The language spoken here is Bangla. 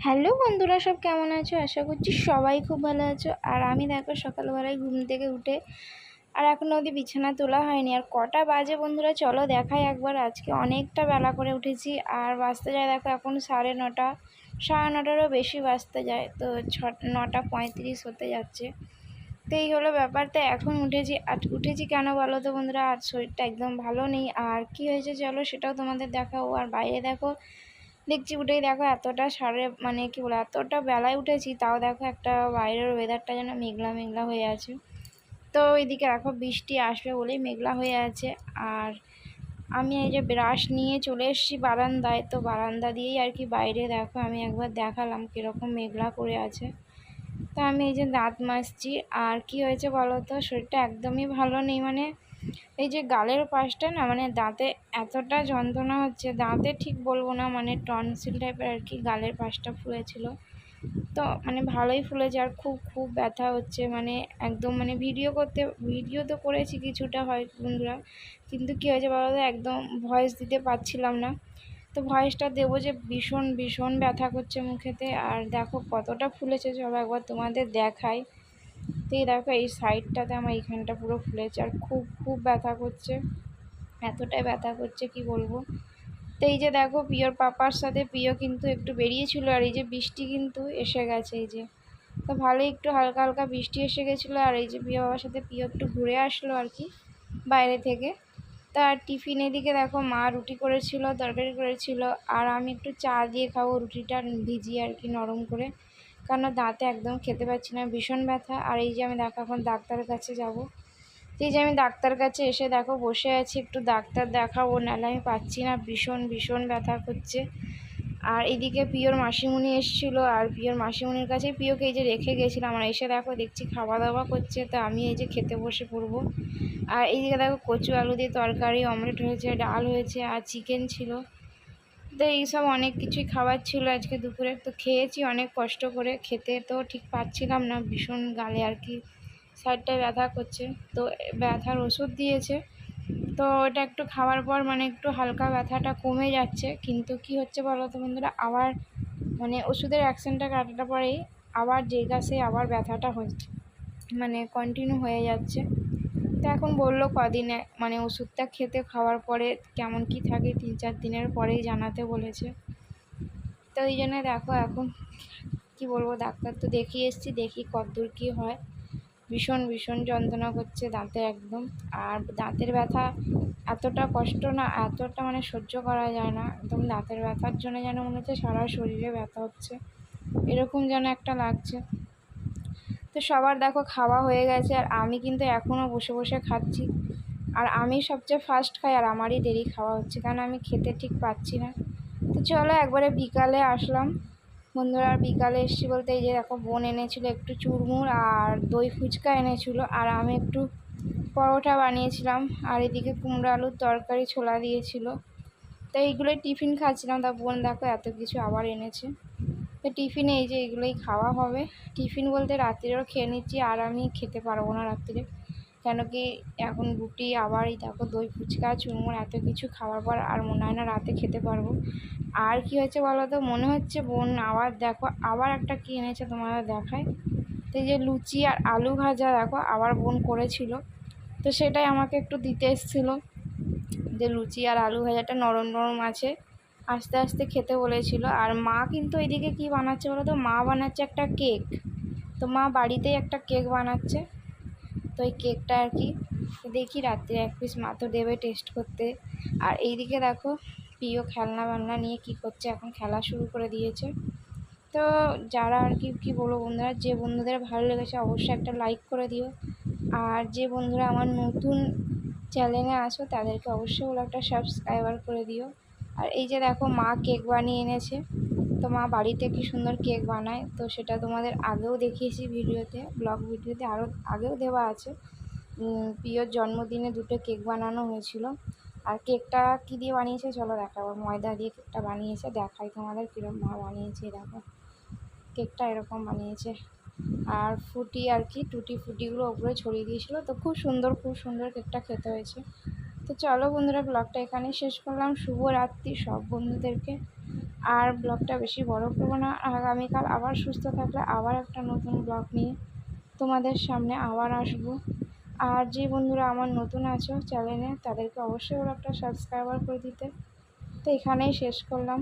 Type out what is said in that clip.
হ্যালো বন্ধুরা, সব কেমন আছো? আশা করছি সবাই খুব ভালো আছো। আর আমি দেখো সকালবেলায় ঘুম থেকে উঠে আর এখনও অবধি বিছানা তোলা হয়নি। আর কটা বাজে বন্ধুরা চলো দেখাই একবার। আজকে অনেকটা বেলা করে উঠেছি আর বাজতে যায় দেখো এখন 9:30, 9:30টারও বেশি বাজতে যায়। তো 9:35 হতে যাচ্ছে। তো এই হলো ব্যাপার। তো এখন উঠেছি কেন বলো তো বন্ধুরা? আর শরীরটা একদম ভালো নেই। আর কি হয়েছে চলো সেটাও তোমাদের দেখাবো। আর বাইরে দেখো দেখছি উঠেই দেখো এতটা কি বলে এতটা বেলায় উঠেছি, তাও দেখো একটা বাইরের ওয়েদারটা যেন মেঘলা মেঘলা হয়ে আছে। তো ওইদিকে দেখো বৃষ্টি আসবে বলেই মেঘলা হয়ে আছে। আর আমি এই যে ব্রাশ নিয়ে চলে এসেছি বারান্দায়। তো বারান্দা দিয়েই আর কি বাইরে দেখো আমি একবার দেখালাম কীরকম মেঘলা করে আছে। তো আমি এই যে দাঁত মাজছি। আর কি হয়েছে বলো তো, শরীরটা একদমই ভালো নেই। এই যে গালের পাশটা না দাঁতে এতটা যন্ত্রণা হচ্ছে, দাঁতে ঠিক বলবো না, টনসিল টাইপের আর কি গালের পাশটা ফুলেছিল। তো ভালোই ফুলেছে আর খুব খুব ব্যথা হচ্ছে। একদম ভিডিও তো করেছি কিছুটা হয় বন্ধুরা, কিন্তু কী হয়েছে বলো তো, একদম ভয়েস দিতে পারছিলাম না। তো ভয়েসটা দেবো যে ভীষণ ভীষণ ব্যথা করছে মুখেতে। আর দেখো কতটা ফুলেছে, চলো একবার তোমাদের দেখাই। তো এই দেখো এই সাইডটাতে আমার এইখানটা পুরো ফুলেছে আর খুব খুব ব্যথা করছে, এতটাই ব্যথা করছে কি বলবো। তো এই যে দেখো পিওর পাপার সাথে পিও কিন্তু একটু বেরিয়েছিল। আর এই যে বৃষ্টি কিন্তু এসে গেছে এই যে। তো ভালোই একটু হালকা হালকা বৃষ্টি এসে গেছিলো। আর এই যে পিও বাবার সাথে পিও একটু ঘুরে আসলো আর কি বাইরে থেকে। তার টিফিন এদিকে দেখো মা রুটি করেছিল, তরকারি করেছিল, আর আমি একটু চা দিয়ে খাবো, রুটিটা ভিজিয়ে আর কি নরম করে, কারণ দাঁতে একদম খেতে পাচ্ছি না, ভীষণ ব্যথা। আর এই যে আমি দেখো এখন ডাক্তারের কাছে যাব। এই যে আমি ডাক্তার কাছে এসে দেখো বসে আছি, একটু ডাক্তার দেখাবো, নাহলে আমি পাচ্ছি না, ভীষণ ভীষণ ব্যথা করছে। আর এদিকে পিওর মাসিমণি এসেছিলো, আর পিওর মাসিমণির কাছে পিওকে এই যে রেখে গেছিলাম। আর এসে দেখো দেখছি খাওয়া দাওয়া করছে, তো আমি এই যে খেতে বসে পড়বো। আর এইদিকে দেখো কচু আলু দিয়ে তরকারি, অমলেট হয়েছে, ডাল হয়েছে, আর চিকেন ছিল। তো এইসব অনেক কিছুই খাবার ছিল আজকে দুপুরে। তো খেয়েছি অনেক কষ্ট করে, খেতে তো ঠিক পাচ্ছিলাম না, ভীষণ গালে আর কি সাইডটায় ব্যথা করছে। তো ব্যথার ওষুধ দিয়েছে, তো ওটা একটু খাওয়ার পর একটু হালকা ব্যথাটা কমে যাচ্ছে। কিন্তু কি হচ্ছে বলো তো বন্ধুরা, আবার ওষুধের অ্যাকশনটা কাটার পরেই আবার যেই আবার ব্যথাটা হচ্ছে, কন্টিনিউ হয়ে যাচ্ছে। তো এখন বললো কদিনে ওষুধটা খাওয়ার পরে কেমন কি থাকে 3-4 দিনের পরেই জানাতে বলেছে। তো এই জন্য দেখো এখন কি বলবো, ডাক্তার তো দেখিয়ে এসেছি, দেখি কতদূর কী হয়। ভীষণ ভীষণ যন্ত্রণা করছে দাঁতে একদম। আর দাঁতের ব্যথা এতটা কষ্ট না, এতটা সহ্য করা যায় না। একদম দাঁতের ব্যথার জন্য যেন মনে হচ্ছে সারা শরীরে ব্যথা হচ্ছে, এরকম যেন একটা লাগছে। তো সবার দেখো খাওয়া হয়ে গেছে, আর আমি কিন্তু এখনও বসে বসে খাচ্ছি। আর আমি সবচেয়ে ফার্স্ট খাই, আর আমারই দেরি খাওয়া হচ্ছে, কারণ আমি খেতে ঠিক পাচ্ছি না। তো চলো একবারে বিকালে আসলাম বন্ধুরা। আর বিকালে এসেছি বলতে এই যে দেখো বোন এনেছিল একটু চুড়মুড় আর দই ফুচকা এনেছিল, আর আমি একটু পরোটা বানিয়েছিলাম, আর এদিকে কুমড়ো আলুর তরকারি ছোলা দিয়েছিল। তো এইগুলোই টিফিন খাচ্ছিলাম। তা বোন দেখো এত কিছু আবার এনেছে। তো টিফিনে এই যে এগুলোই খাওয়া হবে। টিফিন বলতে রাত্রিরেও খেয়ে নিচ্ছি, আর আমি খেতে পারবো না রাত্রিরে, কেন কি এখন রুটি আবার এই দেখো দই ফুচকা চুরমুর এত কিছু খাওয়ার পর আর মনে হয় না রাতে খেতে পারবো। আর কি হয়েছে বলো তো, মনে হচ্ছে বোন আবার দেখো আবার একটা কী এনেছে তোমাদের দেখায়। তো এই যে লুচি আর আলু ভাজা দেখো আবার বোন করেছিল, তো সেটাই আমাকে একটু দিতে এসেছিলো, যে লুচি আর আলু ভাজাটা নরম নরম আছে, আস্তে আস্তে খেতে বলেছিল। আর মা কিন্তু এদিকে কি বানাচ্ছে বলো তো, মা বানাচ্ছে একটা কেক। তো মা বাড়িতেই একটা কেক বানাচ্ছে, তো এই কেকটা আর কি দেখি রাত্রে এক পিস মা তো দেবে টেস্ট করতে। আর এইদিকে দেখো প্রিয় খেলনা বান্না নিয়ে কি করছে, এখন খেলা শুরু করে দিয়েছে। তো যারা আর কি বলবো বন্ধুরা, যে বন্ধুদের ভালো লেগেছে অবশ্যই একটা লাইক করে দিও। আর যে বন্ধুরা আমার নতুন চ্যানেলে আছো তাদেরকে অবশ্যই বলো একটা সাবস্ক্রাইবার করে দিও। আর এই যে দেখো মা কেক বানিয়ে এনেছে, তো মা বাড়িতে কি সুন্দর কেক বানায়, তো সেটা তোমাদের আগেও দেখিয়েছি ভিডিওতে, ব্লগ ভিডিওতে আরও আগেও দেওয়া আছে। প্রিয়র জন্মদিনে 2টো কেক বানানো হয়েছিল। আর কেকটা কী দিয়ে বানিয়েছে চলো দেখাবো, ময়দা দিয়ে কেকটা বানিয়েছে, দেখাই তোমাদের কীরকম মা বানিয়েছে। দেখো কেকটা এরকম বানিয়েছে, আর ফুটি আর কি টুটি ফুটিগুলো ওপরে ছড়িয়ে দিয়েছিলো, তো খুব সুন্দর কেকটা খেতে হয়েছে। তো চলো বন্ধুরা ব্লগটা এখানেই শেষ করলাম। শুভরাত্রি সব বন্ধুদেরকে। আর ব্লগটা বেশি বড় করবো না। আগামীকাল আবার সুস্থ থাকলে আবার একটা নতুন ব্লগ নিয়ে তোমাদের সামনে আবার আসবো। আর যে বন্ধুরা আমার নতুন আছো চ্যানেলে, তাদেরকে অবশ্যই ওরা একটা সাবস্ক্রাইবার করে দিতে। তো এখানেই শেষ করলাম।